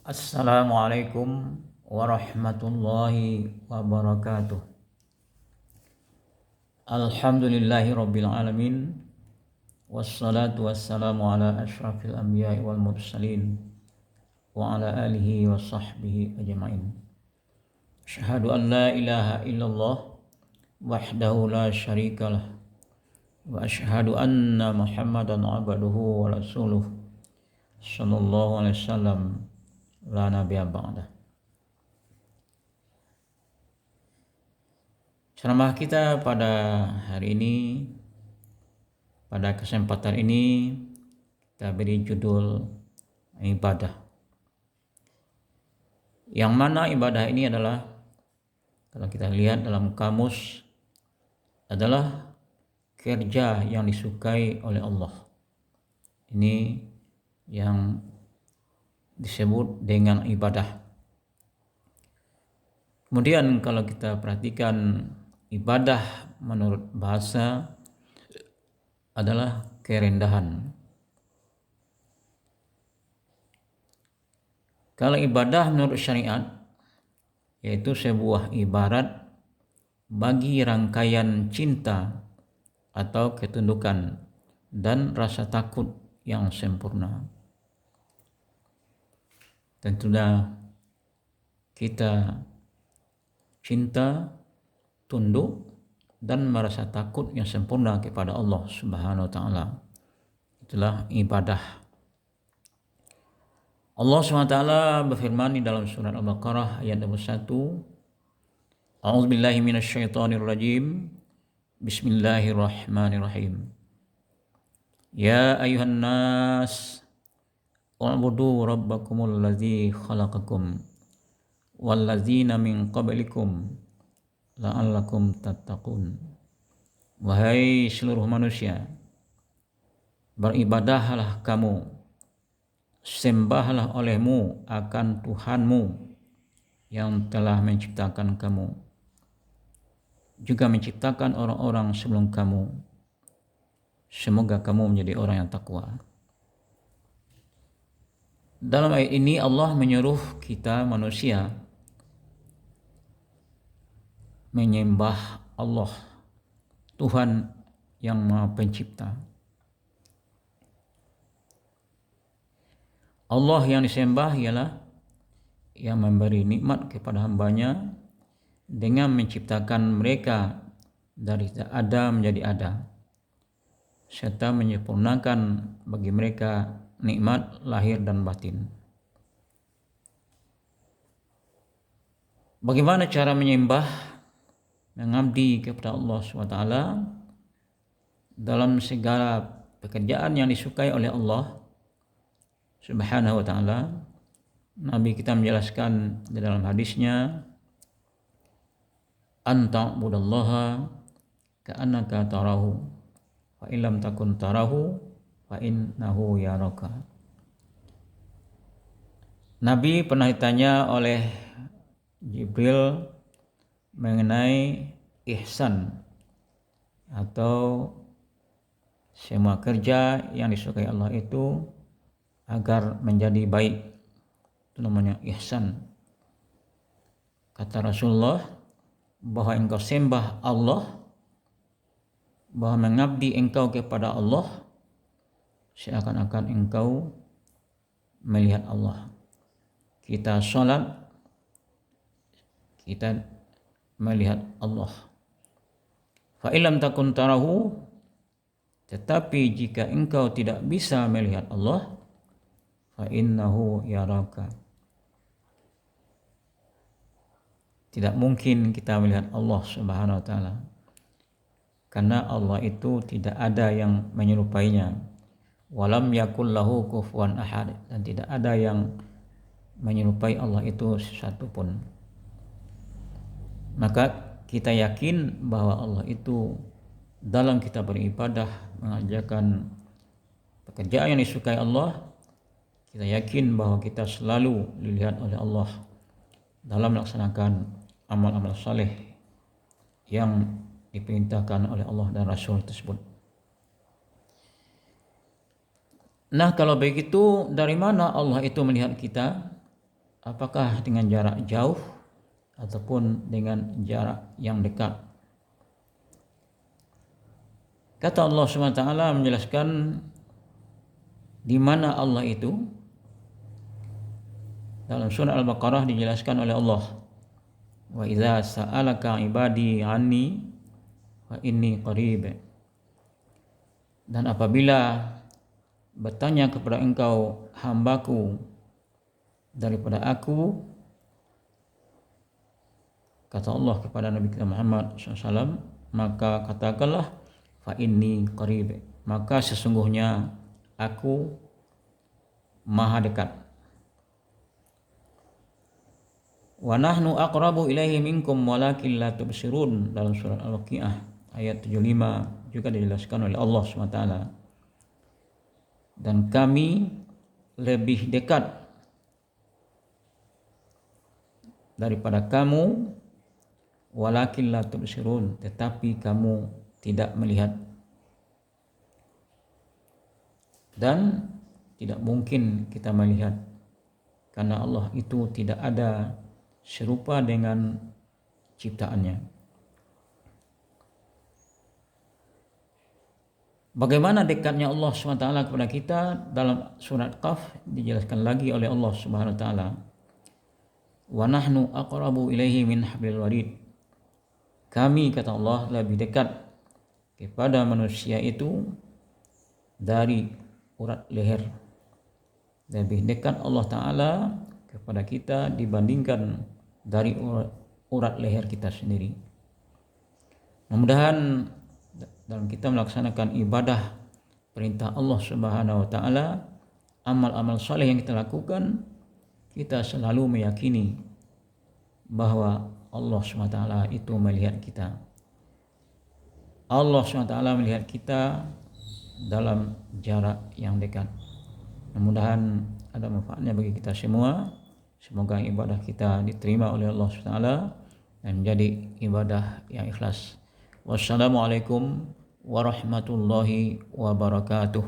Assalamualaikum warahmatullahi wabarakatuh. Alhamdulillahi rabbil alamin. Wassalatu wassalamu ala asyrafil anbiya'i wal mursalin wa ala alihi wa sahbihi ajma'in. Asyhadu an la ilaha illallah wahdahu la syarikalah wa asyhadu anna Muhammadan abduhu wa rasuluh sallallahu alaihi wasallam la nabiyya ba'dah. Ceramah kita pada hari ini, pada kesempatan ini kita beri judul ibadah. Yang mana ibadah ini adalah, kalau kita lihat dalam kamus, adalah kerja yang disukai oleh Allah. Ini yang disebut dengan ibadah. Kemudian kalau kita perhatikan, ibadah menurut bahasa adalah kerendahan. Kalau ibadah menurut syariat, yaitu sebuah ibarat bagi rangkaian cinta atau ketundukan dan rasa takut yang sempurna. Tentunya kita cinta, tunduk, dan merasa takut yang sempurna kepada Allah Subhanahu wa Ta'ala. Itulah ibadah. Allah Subhanahu wa Ta'ala berfirman di dalam surat Al-Baqarah ayat 21, A'udzubillahi minasyaitonirrajim. Bismillahirrahmanirrahim. Ya ayuhan nas u'budu rabbakumul ladzi khalaqakum walladzina min qablikum la'allakum tattaqun. Wahai seluruh manusia, beribadahlah kamu, sembahlah olehmu akan Tuhanmu yang telah menciptakan kamu, juga menciptakan orang-orang sebelum kamu. Semoga kamu menjadi orang yang takwa. Dalam ayat ini Allah menyuruh kita manusia menyembah Allah, Tuhan yang Maha Pencipta. Allah yang disembah ialah yang memberi nikmat kepada hambanya dengan menciptakan mereka dari tidak ada menjadi ada, serta menyempurnakan bagi mereka nikmat lahir dan batin. Bagaimana cara menyembah, mengabdi kepada Allah SWT dalam segala pekerjaan yang disukai oleh Allah Subhanahu wa Ta'ala? Nabi kita menjelaskan di dalam hadisnya, anta'budallaha ka'annaka tarahu fa illam takun tarahu fa innahu yaraka. Nabi pernah ditanya oleh Jibril mengenai ihsan atau semua kerja yang disukai Allah itu agar menjadi baik. Itu namanya ihsan. Kata Rasulullah bahwa engkau sembah Allah, bahwa mengabdi engkau kepada Allah seakan-akan engkau melihat Allah. Kita sholat, kita melihat Allah. Fa illam takun tarahu, tetapi jika engkau tidak bisa melihat Allah, fa innahu yaraka. Tidak mungkin kita melihat Allah Subhanahu wa Ta'ala, karena Allah itu tidak ada yang menyerupainya. Walam yakul lahu kufuwan ahad, dan tidak ada yang menyerupai Allah itu sesuatu pun. Maka kita yakin bahwa Allah itu dalam kita beribadah mengajarkan pekerjaan yang disukai Allah. Kita yakin bahwa kita selalu dilihat oleh Allah dalam melaksanakan amal-amal saleh yang diperintahkan oleh Allah dan Rasul tersebut. Nah, kalau begitu, dari mana Allah itu melihat kita? apakah dengan jarak jauh ataupun dengan jarak yang dekat. Kata Allah SWT menjelaskan di mana Allah itu. Dalam surah Al-Baqarah dijelaskan oleh Allah, wa idza sa'alaka ibadi anni fa inni qarib. Dan apabila bertanya kepada engkau hambaku daripada aku, kata Allah kepada Nabi kita Muhammad SAW, maka katakanlah fa inni qarib, maka sesungguhnya aku maha dekat. Wa nahnu aqrabu ilaihi minkum walakin la tubsirun, dalam surat Al-Waqiah ayat 75 juga dijelaskan oleh Allah SWT. Dan kami lebih dekat daripada kamu, walakin la tubsirun, tetapi kamu tidak melihat. Dan tidak mungkin kita melihat, karena Allah itu tidak ada serupa dengan ciptaannya. Bagaimana dekatnya Allah SWT kepada kita, dalam surat Qaf dijelaskan lagi oleh Allah SWT. Wa nahnu aqrabu ilaihi min hablil warid. Kami, kata Allah, lebih dekat kepada manusia itu dari urat leher. Lebih dekat Allah Ta'ala kepada kita dibandingkan dari urat leher kita sendiri. Mudah-mudahan dalam kita melaksanakan ibadah perintah Allah Subhanahu wa Ta'ala, amal-amal saleh yang kita lakukan, kita selalu meyakini bahwa Allah SWT itu melihat kita. Allah SWT melihat kita dalam jarak yang dekat. Mudah-mudahan ada manfaatnya bagi kita semua. Semoga ibadah kita diterima oleh Allah SWT dan menjadi ibadah yang ikhlas. Wassalamualaikum warahmatullahi wabarakatuh.